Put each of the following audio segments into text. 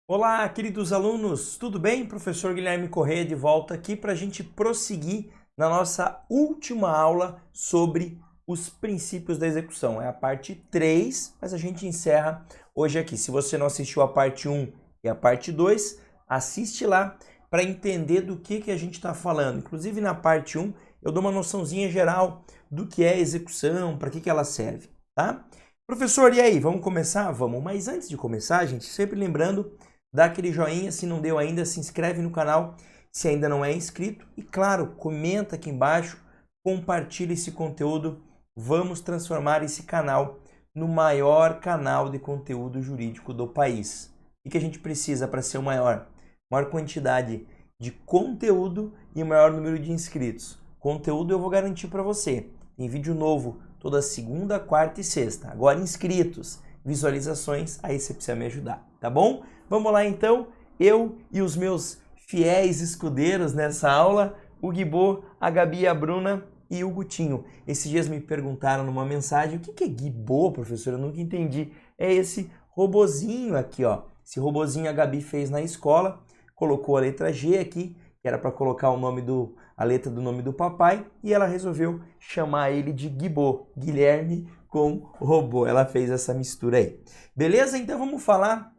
Olá, queridos alunos, tudo bem? Professor Guilherme Corrêa de volta aqui para a gente prosseguir na nossa última aula sobre os princípios da execução. É a parte 3, mas a gente encerra hoje aqui. Se você não assistiu a parte 1 e a parte 2, assiste lá para entender do que a gente está falando. Inclusive na parte 1 eu dou uma noçãozinha geral do que é execução, para que ela serve, tá? Professor, e aí, vamos começar? Vamos, mas antes de começar, gente, sempre lembrando, dá aquele joinha, se não deu ainda, se inscreve no canal se ainda não é inscrito e, claro, comenta aqui embaixo, compartilha esse conteúdo, vamos transformar esse canal no maior canal de conteúdo jurídico do país. O que a gente precisa para ser o maior? Maior quantidade de conteúdo e maior número de inscritos. Conteúdo eu vou garantir para você. Tem vídeo novo toda segunda, quarta e sexta. Agora inscritos, visualizações, aí você precisa me ajudar, tá bom? Vamos lá então, eu e os meus fiéis escudeiros nessa aula, o Guibô, a Gabi, a Bruna e o Gutinho. Esses dias me perguntaram numa mensagem, o que é Guibô, professor? Eu nunca entendi. É esse robozinho aqui, ó. Esse robozinho a Gabi fez na escola, colocou a letra G aqui, que era para colocar a letra do nome do papai, e ela resolveu chamar ele de Guibô, Guilherme com robô. Ela fez essa mistura aí. Beleza? Então vamos falar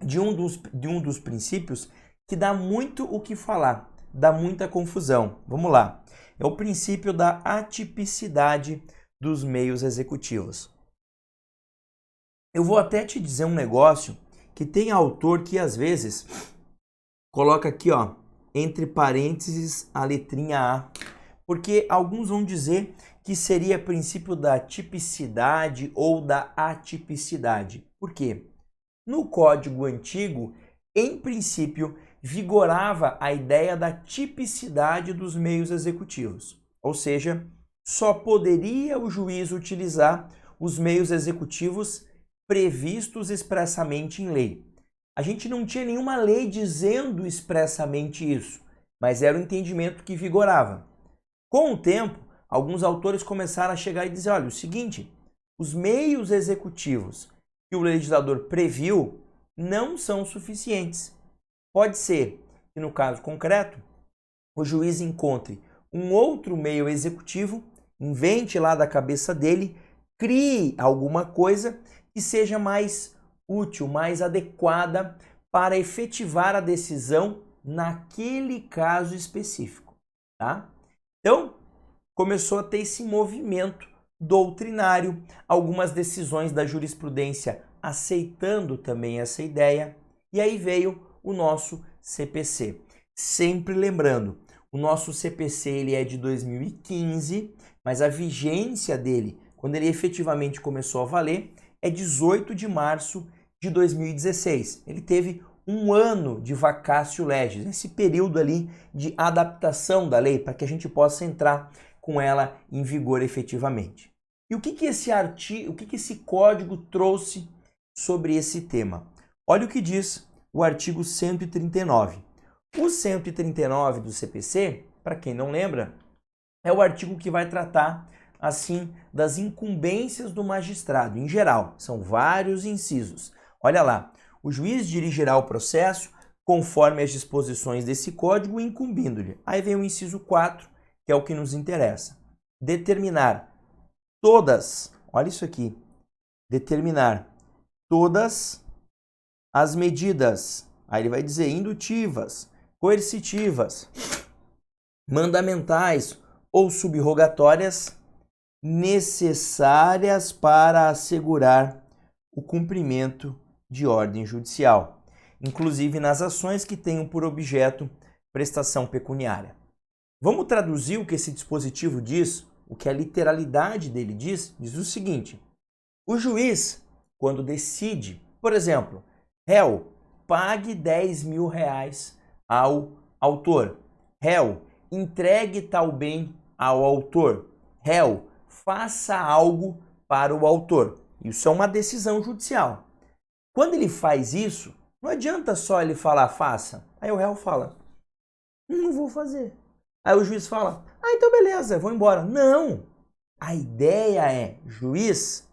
de um dos princípios que dá muito o que falar, dá muita confusão. Vamos lá. É o princípio da atipicidade dos meios executivos. Eu vou até te dizer um negócio que tem autor que às vezes coloca aqui, ó, entre parênteses a letrinha A, porque alguns vão dizer que seria princípio da tipicidade ou da atipicidade. Por quê? No Código Antigo, em princípio, vigorava a ideia da tipicidade dos meios executivos, ou seja, só poderia o juiz utilizar os meios executivos previstos expressamente em lei. A gente não tinha nenhuma lei dizendo expressamente isso, mas era o entendimento que vigorava. Com o tempo, alguns autores começaram a chegar e dizer, olha, o seguinte, os meios executivos que o legislador previu não são suficientes. Pode ser que, no caso concreto, o juiz encontre um outro meio executivo, invente lá da cabeça dele, crie alguma coisa que seja mais útil, mais adequada para efetivar a decisão naquele caso específico, tá? Então, começou a ter esse movimento doutrinário, algumas decisões da jurisprudência aceitando também essa ideia, e aí veio o nosso CPC. Sempre lembrando, o nosso CPC ele é de 2015, mas a vigência dele, quando ele efetivamente começou a valer, é 18 de março de 2016. Ele teve um ano de vacatio legis, esse período ali de adaptação da lei para que a gente possa entrar com ela em vigor efetivamente. E o que esse código trouxe sobre esse tema? Olha o que diz o artigo 139. O 139 do CPC, para quem não lembra, é o artigo que vai tratar assim das incumbências do magistrado em geral. São vários incisos. Olha lá, o juiz dirigirá o processo conforme as disposições desse código, incumbindo-lhe. Aí vem o inciso 4, que é o que nos interessa. Determinar todas, olha isso aqui, determinar todas as medidas, aí ele vai dizer indutivas, coercitivas, mandamentais ou subrogatórias necessárias para assegurar o cumprimento de ordem judicial, inclusive nas ações que tenham por objeto prestação pecuniária. Vamos traduzir o que esse dispositivo diz, o que a literalidade dele diz o seguinte: o juiz, quando decide, por exemplo, réu, pague 10 mil reais ao autor, réu, entregue tal bem ao autor, réu, faça algo para o autor. Isso é uma decisão judicial. Quando ele faz isso, não adianta só ele falar faça. Aí o réu fala, não vou fazer. Aí o juiz fala, então beleza, vou embora. Não! A ideia é, juiz,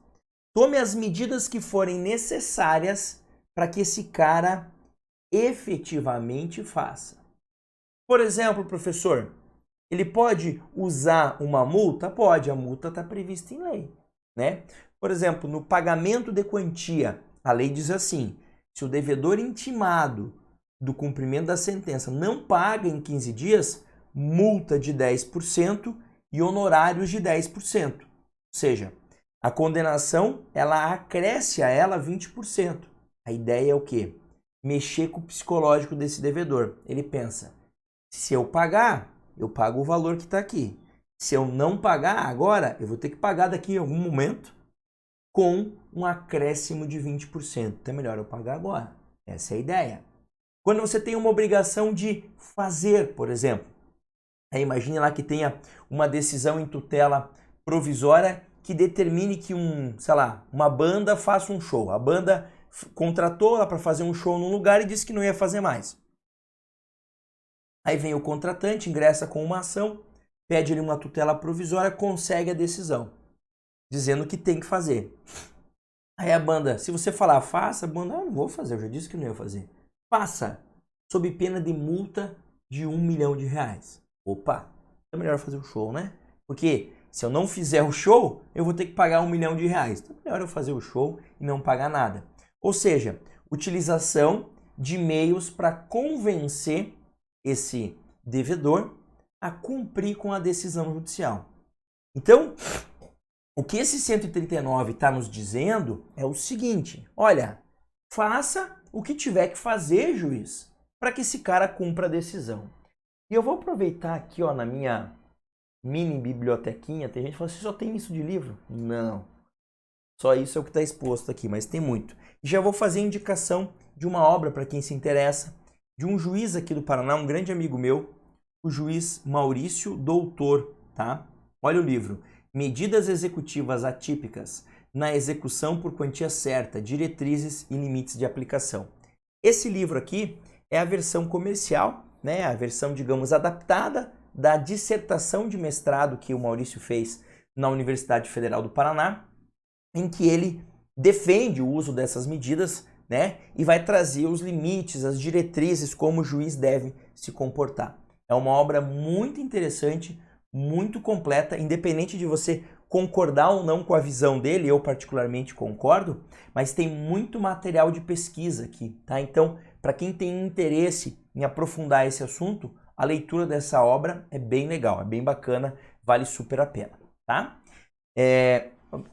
tome as medidas que forem necessárias para que esse cara efetivamente faça. Por exemplo, professor, ele pode usar uma multa? Pode, a multa está prevista em lei, né? Por exemplo, no pagamento de quantia, a lei diz assim, se o devedor intimado do cumprimento da sentença não paga em 15 dias, multa de 10% e honorários de 10%. Ou seja, a condenação, ela acresce a ela 20%. A ideia é o quê? Mexer com o psicológico desse devedor. Ele pensa, se eu pagar, eu pago o valor que está aqui. Se eu não pagar agora, eu vou ter que pagar daqui em algum momento com um acréscimo de 20%. Então é melhor eu pagar agora. Essa é a ideia. Quando você tem uma obrigação de fazer, por exemplo, imagine lá que tenha uma decisão em tutela provisória que determine que uma banda faça um show. A banda contratou ela para fazer um show num lugar e disse que não ia fazer mais. Aí vem o contratante, ingressa com uma ação, pede ali uma tutela provisória, consegue a decisão, dizendo que tem que fazer. Aí a banda, se você falar faça, a banda, não vou fazer, eu já disse que não ia fazer. Faça, sob pena de multa de R$1 milhão. Opa, é melhor fazer o show, né? Porque se eu não fizer o show, eu vou ter que pagar R$1 milhão. Então é melhor eu fazer o show e não pagar nada. Ou seja, utilização de meios para convencer esse devedor a cumprir com a decisão judicial. Então, o que esse 139 está nos dizendo é o seguinte, olha, faça o que tiver que fazer, juiz, para que esse cara cumpra a decisão. E eu vou aproveitar aqui, ó, na minha mini bibliotequinha, tem gente que fala, você só tem isso de livro? Não, só isso é o que está exposto aqui, mas tem muito. E já vou fazer indicação de uma obra para quem se interessa, de um juiz aqui do Paraná, um grande amigo meu, o juiz Maurício Doutor, tá? Olha o livro, Medidas Executivas Atípicas na Execução por Quantia Certa, Diretrizes e Limites de Aplicação. Esse livro aqui é a versão comercial, né? A versão, digamos, adaptada da dissertação de mestrado que o Maurício fez na Universidade Federal do Paraná, em que ele defende o uso dessas medidas, né? E vai trazer os limites, as diretrizes, como o juiz deve se comportar. É uma obra muito interessante, muito completa, independente de você concordar ou não com a visão dele, eu particularmente concordo, mas tem muito material de pesquisa aqui, tá? Então, para quem tem interesse em aprofundar esse assunto, a leitura dessa obra é bem legal, é bem bacana, vale super a pena, tá?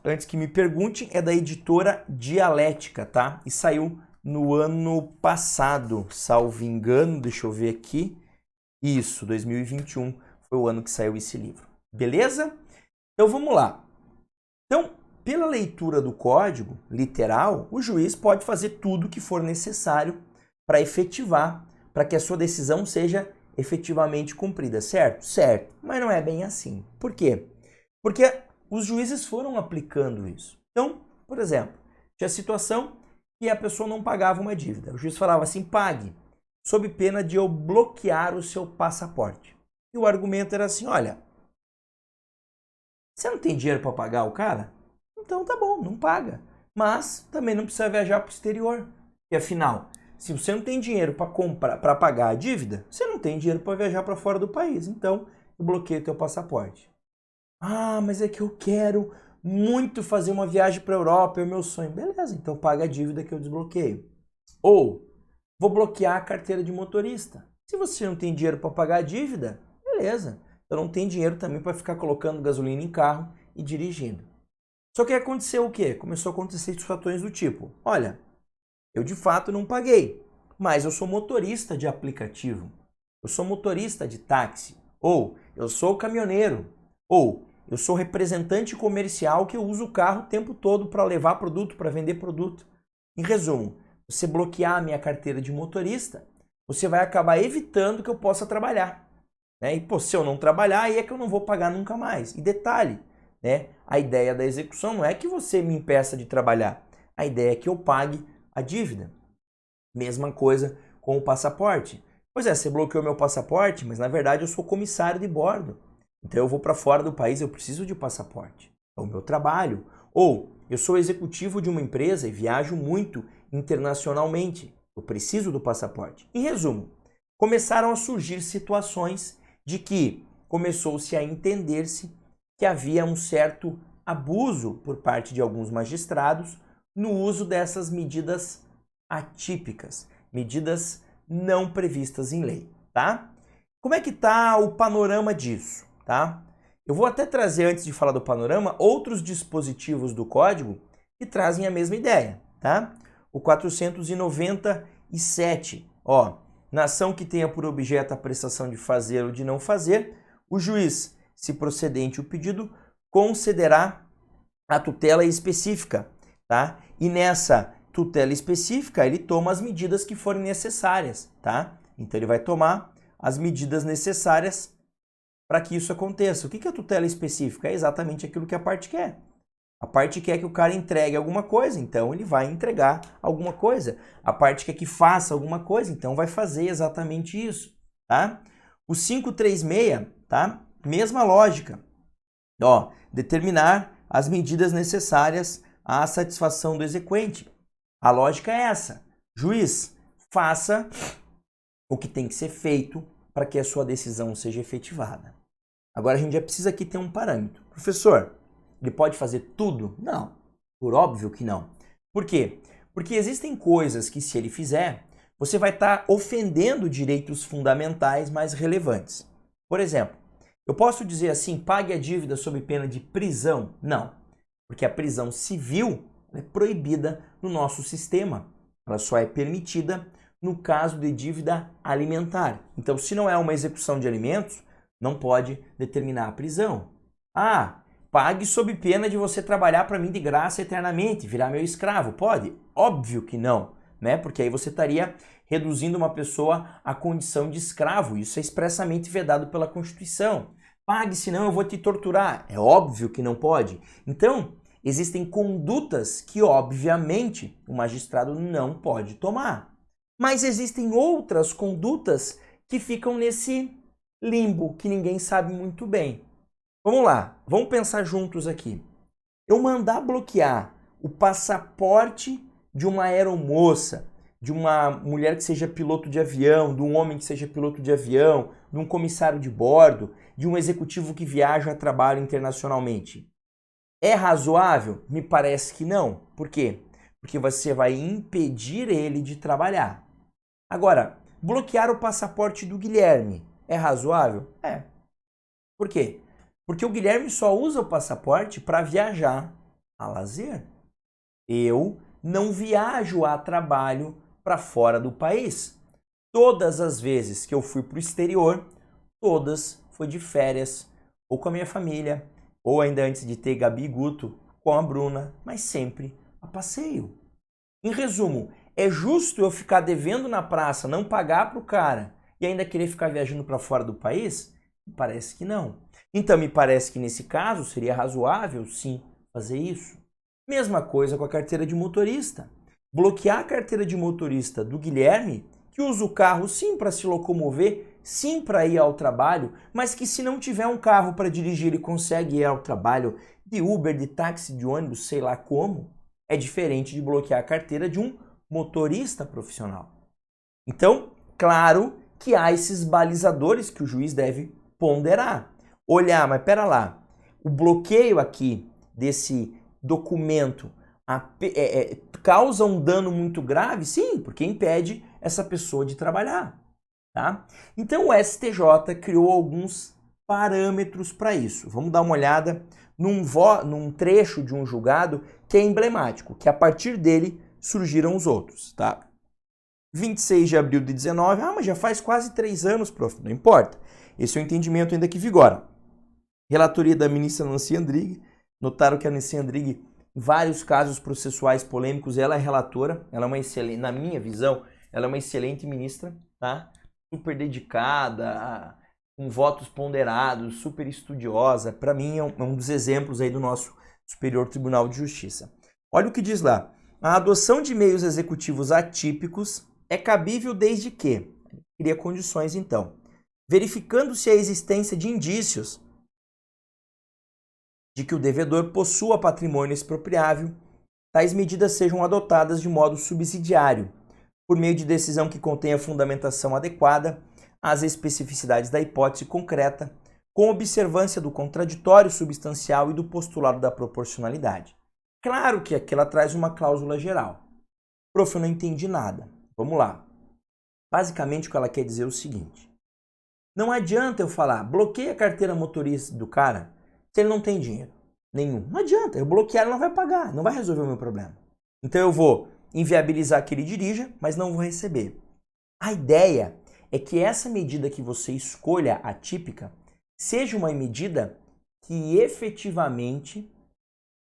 Antes que me perguntem, é da editora Dialética, tá? E saiu no ano passado, salvo engano, deixa eu ver aqui. Isso, 2021 foi o ano que saiu esse livro. Beleza? Então vamos lá. Então, pela leitura do código literal, o juiz pode fazer tudo o que for necessário para efetivar, para que a sua decisão seja efetivamente cumprida, certo? Certo, mas não é bem assim. Por quê? Porque os juízes foram aplicando isso. Então, por exemplo, tinha a situação que a pessoa não pagava uma dívida. O juiz falava assim, pague, sob pena de eu bloquear o seu passaporte. E o argumento era assim, olha, você não tem dinheiro para pagar o cara? Então tá bom, não paga. Mas também não precisa viajar para o exterior. E afinal, se você não tem dinheiro para comprar, para pagar a dívida, você não tem dinheiro para viajar para fora do país. Então, eu bloqueio o teu passaporte. Ah, mas é que eu quero muito fazer uma viagem para a Europa, é o meu sonho. Beleza, então paga a dívida que eu desbloqueio. Ou, vou bloquear a carteira de motorista. Se você não tem dinheiro para pagar a dívida, beleza. Eu não tenho dinheiro também para ficar colocando gasolina em carro e dirigindo. Só que aconteceu o quê? Começou a acontecer situações do tipo, olha, eu de fato não paguei, mas eu sou motorista de aplicativo, eu sou motorista de táxi, ou eu sou caminhoneiro, ou eu sou representante comercial que eu uso o carro o tempo todo para levar produto, para vender produto. Em resumo, você bloquear a minha carteira de motorista, você vai acabar evitando que eu possa trabalhar. Né? E pô, se eu não trabalhar, aí é que eu não vou pagar nunca mais. E detalhe, né? A ideia da execução não é que você me impeça de trabalhar. A ideia é que eu pague a dívida. Mesma coisa com o passaporte. Pois é, você bloqueou meu passaporte, mas na verdade eu sou comissário de bordo. Então eu vou para fora do país, eu preciso de passaporte. É o meu trabalho. Ou eu sou executivo de uma empresa e viajo muito internacionalmente. Eu preciso do passaporte. Em resumo, começaram a surgir situações de que começou-se a entender-se que havia um certo abuso por parte de alguns magistrados no uso dessas medidas atípicas, medidas não previstas em lei, tá? Como é que tá o panorama disso, tá? Eu vou até trazer, antes de falar do panorama, outros dispositivos do código que trazem a mesma ideia, tá? O 497, ó, na ação que tenha por objeto a prestação de fazer ou de não fazer, o juiz, se procedente o pedido, concederá a tutela específica, tá? E nessa tutela específica, ele toma as medidas que forem necessárias, tá? Então ele vai tomar as medidas necessárias para que isso aconteça. O que é a tutela específica? É exatamente aquilo que a parte quer. A parte quer que o cara entregue alguma coisa, então ele vai entregar alguma coisa. A parte quer que faça alguma coisa, então vai fazer exatamente isso, tá? O 536, tá? Mesma lógica. Ó, determinar as medidas necessárias à satisfação do exequente. A lógica é essa. Juiz, faça o que tem que ser feito para que a sua decisão seja efetivada. Agora a gente já precisa aqui ter um parâmetro. Professor, ele pode fazer tudo? Não, por óbvio que não. Por quê? Porque existem coisas que, se ele fizer, você vai estar ofendendo direitos fundamentais mais relevantes. Por exemplo, eu posso dizer assim, pague a dívida sob pena de prisão? Não, porque a prisão civil é proibida no nosso sistema. Ela só é permitida no caso de dívida alimentar. Então, se não é uma execução de alimentos, não pode determinar a prisão. Ah, pague sob pena de você trabalhar para mim de graça eternamente, virar meu escravo. Pode? Óbvio que não, né? Porque aí você estaria reduzindo uma pessoa à condição de escravo. Isso é expressamente vedado pela Constituição. Pague, senão eu vou te torturar. É óbvio que não pode. Então, existem condutas que, obviamente, o magistrado não pode tomar. Mas existem outras condutas que ficam nesse limbo, que ninguém sabe muito bem. Vamos lá, vamos pensar juntos aqui. Eu mandar bloquear o passaporte de uma aeromoça, de uma mulher que seja piloto de avião, de um homem que seja piloto de avião, de um comissário de bordo, de um executivo que viaja a trabalho internacionalmente. É razoável? Me parece que não. Por quê? Porque você vai impedir ele de trabalhar. Agora, bloquear o passaporte do Guilherme é razoável? É. Por quê? Porque o Guilherme só usa o passaporte para viajar a lazer. Eu não viajo a trabalho para fora do país. Todas as vezes que eu fui para o exterior, todas foi de férias, ou com a minha família, ou ainda antes de ter Gabi e Guto, com a Bruna, mas sempre a passeio. Em resumo, é justo eu ficar devendo na praça, não pagar para o cara e ainda querer ficar viajando para fora do país? Parece que não. Então, me parece que nesse caso seria razoável, sim, fazer isso. Mesma coisa com a carteira de motorista. Bloquear a carteira de motorista do Guilherme, que usa o carro sim para se locomover, sim para ir ao trabalho, mas que se não tiver um carro para dirigir ele consegue ir ao trabalho de Uber, de táxi, de ônibus, sei lá como, é diferente de bloquear a carteira de um motorista profissional. Então, claro que há esses balizadores que o juiz deve ponderar. Olhar, mas pera lá, o bloqueio aqui desse documento causa um dano muito grave? Sim, porque impede essa pessoa de trabalhar. Tá? Então o STJ criou alguns parâmetros para isso. Vamos dar uma olhada num trecho de um julgado que é emblemático, que a partir dele surgiram os outros. Tá? 26 de abril de 19, mas já faz quase 3 anos, prof. Não importa. Esse é o entendimento ainda que vigora. Relatoria da ministra Nancy Andrighi. Notaram que a Nancy Andrighi, em vários casos processuais polêmicos, ela é relatora. Ela é uma excelente, na minha visão, ela é uma excelente ministra, tá? Super dedicada, com votos ponderados, super estudiosa. Para mim é um dos exemplos aí do nosso Superior Tribunal de Justiça. Olha o que diz lá. A adoção de meios executivos atípicos é cabível desde que cria condições, então, verificando-se a existência de indícios de que o devedor possua patrimônio expropriável, tais medidas sejam adotadas de modo subsidiário, por meio de decisão que contenha fundamentação adequada às especificidades da hipótese concreta, com observância do contraditório substancial e do postulado da proporcionalidade. Claro que aqui ela traz uma cláusula geral. Prof, eu não entendi nada. Vamos lá. Basicamente o que ela quer dizer é o seguinte. Não adianta eu falar, bloqueia a carteira motorista do cara se ele não tem dinheiro nenhum. Não adianta, eu bloquear ele não vai pagar, não vai resolver o meu problema. Então eu vou inviabilizar que ele dirija, mas não vou receber. A ideia é que essa medida que você escolha, atípica, seja uma medida que efetivamente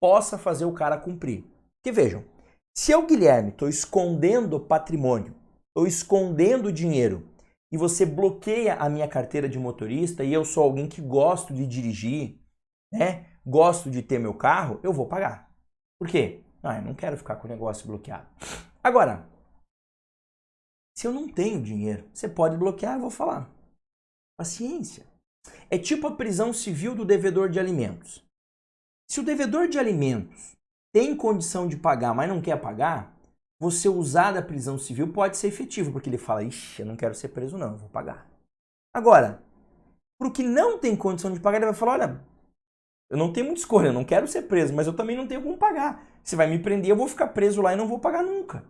possa fazer o cara cumprir. Porque vejam, se eu, Guilherme, estou escondendo patrimônio, estou escondendo dinheiro, e você bloqueia a minha carteira de motorista e eu sou alguém que gosto de dirigir, né? Gosto de ter meu carro, eu vou pagar. Por quê? Eu não quero ficar com o negócio bloqueado. Agora, se eu não tenho dinheiro, você pode bloquear, eu vou falar. Paciência. É tipo a prisão civil do devedor de alimentos. Se o devedor de alimentos tem condição de pagar, mas não quer pagar, você usar da prisão civil pode ser efetivo, porque ele fala, ixi, eu não quero ser preso não, eu vou pagar. Agora, para o que não tem condição de pagar, ele vai falar, olha, eu não tenho muita escolha, eu não quero ser preso, mas eu também não tenho como pagar. Você vai me prender, eu vou ficar preso lá e não vou pagar nunca.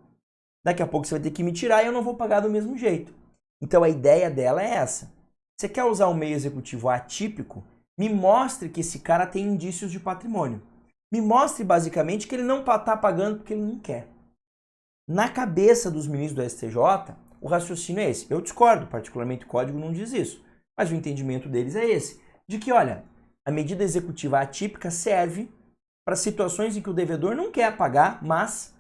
Daqui a pouco você vai ter que me tirar e eu não vou pagar do mesmo jeito. Então a ideia dela é essa. Você quer usar um meio executivo atípico? Me mostre que esse cara tem indícios de patrimônio. Me mostre basicamente que ele não está pagando porque ele não quer. Na cabeça dos ministros do STJ, o raciocínio é esse. Eu discordo, particularmente o código não diz isso. Mas o entendimento deles é esse. De que, olha, a medida executiva atípica serve para situações em que o devedor não quer pagar, mas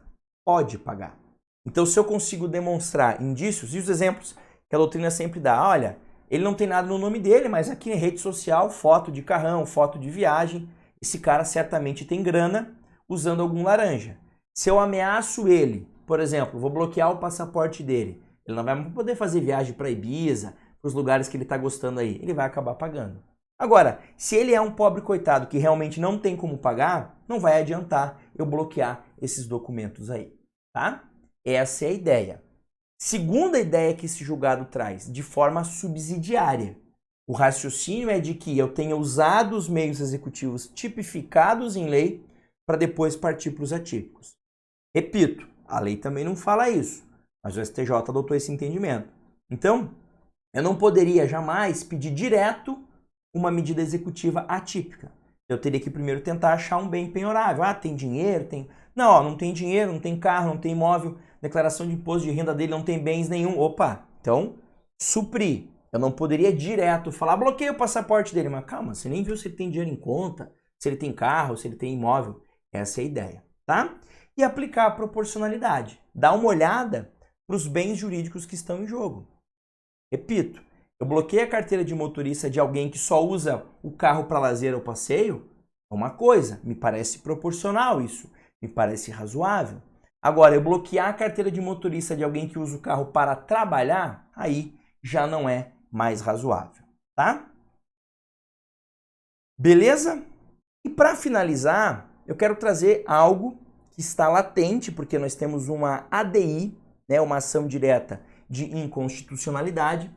pode pagar. Então, se eu consigo demonstrar indícios, e os exemplos que a doutrina sempre dá, olha, ele não tem nada no nome dele, mas aqui em rede social, foto de carrão, foto de viagem, esse cara certamente tem grana usando algum laranja. Se eu ameaço ele, por exemplo, vou bloquear o passaporte dele, ele não vai poder fazer viagem para Ibiza, para os lugares que ele está gostando aí, ele vai acabar pagando. Agora, se ele é um pobre coitado que realmente não tem como pagar, não vai adiantar eu bloquear esses documentos aí, tá? Essa é a ideia. Segunda ideia que esse julgado traz, de forma subsidiária. O raciocínio é de que eu tenha usado os meios executivos tipificados em lei para depois partir para os atípicos. Repito, a lei também não fala isso, mas o STJ adotou esse entendimento. Então, eu não poderia jamais pedir direto uma medida executiva atípica. Eu teria que primeiro tentar achar um bem penhorável. Ah, tem dinheiro, tem... Não, não tem dinheiro, não tem carro, não tem imóvel, declaração de imposto de renda dele não tem bens nenhum. Opa, então, suprir. Eu não poderia direto falar, bloqueia o passaporte dele. Mas calma, você nem viu se ele tem dinheiro em conta, se ele tem carro, se ele tem imóvel. Essa é a ideia, tá? E aplicar a proporcionalidade. Dá uma olhada para os bens jurídicos que estão em jogo. Repito, eu bloqueei a carteira de motorista de alguém que só usa o carro para lazer ou passeio? É uma coisa, me parece proporcional isso, me parece razoável. Agora, eu bloquear a carteira de motorista de alguém que usa o carro para trabalhar, aí já não é mais razoável, tá? Beleza? E para finalizar, eu quero trazer algo que está latente, porque nós temos uma ADI, né, uma ação direta de inconstitucionalidade.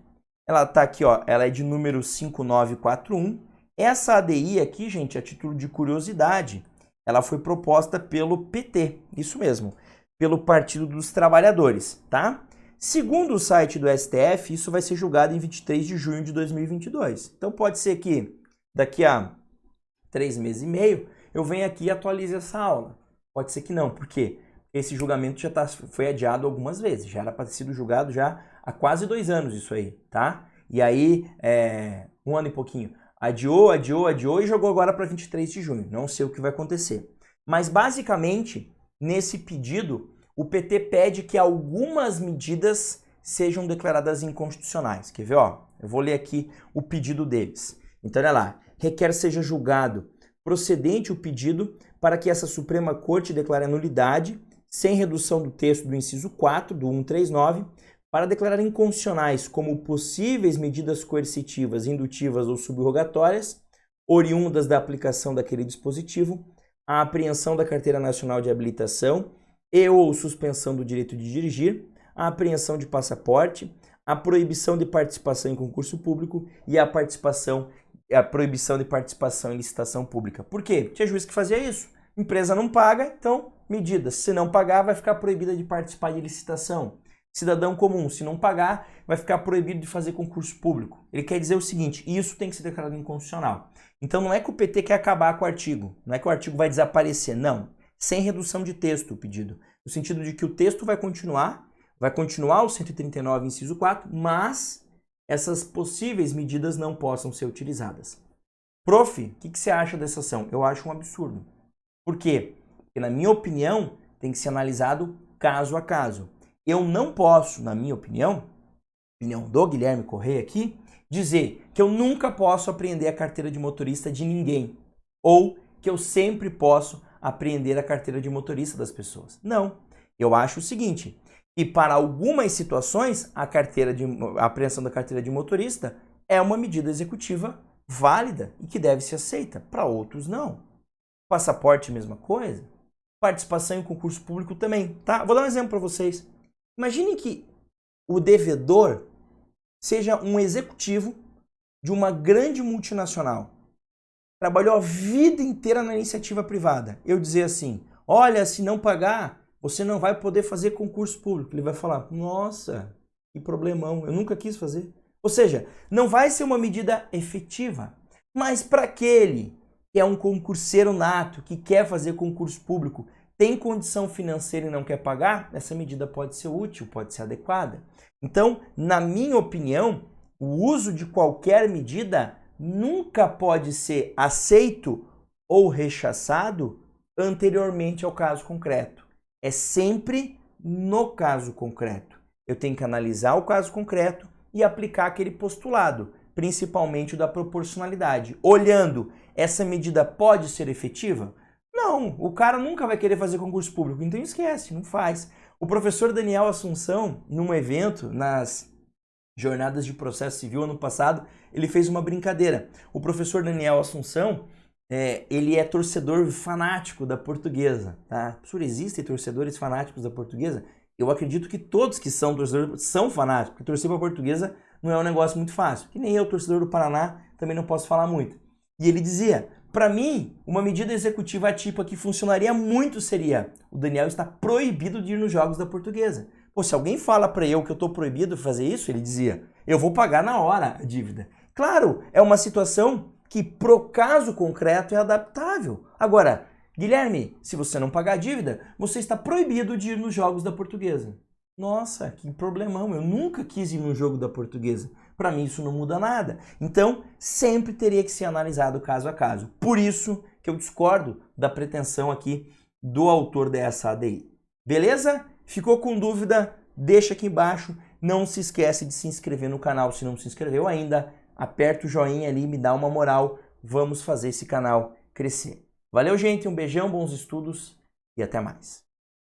Ela está aqui, ó, ela é de número 5941. Essa ADI aqui, gente, a título de curiosidade, ela foi proposta pelo PT, isso mesmo, pelo Partido dos Trabalhadores, tá? Segundo o site do STF, isso vai ser julgado em 23 de junho de 2022. Então pode ser que daqui a 3 meses e meio eu venha aqui e atualize essa aula. Pode ser que não, porque esse julgamento já foi adiado algumas vezes, já era para ter sido julgado já há quase 2 anos isso aí, tá? E aí, 1 ano e pouquinho, adiou e jogou agora para 23 de junho. Não sei o que vai acontecer. Mas basicamente, nesse pedido, o PT pede que algumas medidas sejam declaradas inconstitucionais. Quer ver? Ó, eu vou ler aqui o pedido deles. Então, olha lá. Requer seja julgado procedente o pedido para que essa Suprema Corte declare a nulidade, sem redução do texto do inciso 4 do 139, para declarar inconstitucionais como possíveis medidas coercitivas, indutivas ou subrogatórias, oriundas da aplicação daquele dispositivo, a apreensão da Carteira Nacional de Habilitação e ou suspensão do direito de dirigir, a apreensão de passaporte, a proibição de participação em concurso público e a proibição de participação em licitação pública. Por quê? Tinha juiz que fazia isso. Empresa não paga, então medidas. Se não pagar, vai ficar proibida de participar de licitação. Cidadão comum, se não pagar, vai ficar proibido de fazer concurso público. Ele quer dizer o seguinte, isso tem que ser declarado inconstitucional. Então não é que o PT quer acabar com o artigo, não é que o artigo vai desaparecer, não. Sem redução de texto o pedido. No sentido de que o texto vai continuar o 139, inciso 4, mas essas possíveis medidas não possam ser utilizadas. Prof, o que você acha dessa ação? Eu acho um absurdo. Por quê? Porque, na minha opinião, tem que ser analisado caso a caso. Eu não posso, na minha opinião do Guilherme Correia aqui, dizer que eu nunca posso apreender a carteira de motorista de ninguém. Ou que eu sempre posso apreender a carteira de motorista das pessoas. Não. Eu acho o seguinte, que para algumas situações a apreensão da carteira de motorista é uma medida executiva válida e que deve ser aceita. Para outros, não. Passaporte, mesma coisa. Participação em concurso público também, tá? Vou dar um exemplo para vocês. Imaginem que o devedor seja um executivo de uma grande multinacional. Trabalhou a vida inteira na iniciativa privada. Eu dizer assim, olha, se não pagar, você não vai poder fazer concurso público. Ele vai falar, nossa, que problemão, eu nunca quis fazer. Ou seja, não vai ser uma medida efetiva. Mas para aquele que é um concurseiro nato, que quer fazer concurso público, tem condição financeira e não quer pagar, essa medida pode ser útil, pode ser adequada. Então, na minha opinião, o uso de qualquer medida nunca pode ser aceito ou rechaçado anteriormente ao caso concreto. É sempre no caso concreto. Eu tenho que analisar o caso concreto e aplicar aquele postulado, principalmente o da proporcionalidade. Olhando, essa medida pode ser efetiva? Não, o cara nunca vai querer fazer concurso público, então esquece, não faz. O professor Daniel Assunção, num evento, nas Jornadas de Processo Civil ano passado, ele fez uma brincadeira. O professor Daniel Assunção, ele é torcedor fanático da Portuguesa. Tá? Professor, existem torcedores fanáticos da Portuguesa? Eu acredito que todos que são torcedores são fanáticos, porque torcer para a Portuguesa não é um negócio muito fácil. Que nem eu, torcedor do Paraná, também não posso falar muito. E ele dizia, para mim, uma medida executiva atípica que funcionaria muito seria o Daniel está proibido de ir nos jogos da Portuguesa. Pô, se alguém fala para eu que eu estou proibido de fazer isso, ele dizia, eu vou pagar na hora a dívida. Claro, é uma situação que pro caso concreto é adaptável. Agora, Guilherme, se você não pagar a dívida, você está proibido de ir nos jogos da Portuguesa. Nossa, que problemão, eu nunca quis ir no jogo da Portuguesa. Para mim isso não muda nada. Então, sempre teria que ser analisado caso a caso. Por isso que eu discordo da pretensão aqui do autor dessa ADI. Beleza? Ficou com dúvida? Deixa aqui embaixo. Não se esquece de se inscrever no canal se não se inscreveu ainda. Aperta o joinha ali, me dá uma moral. Vamos fazer esse canal crescer. Valeu, gente. Um beijão, bons estudos e até mais.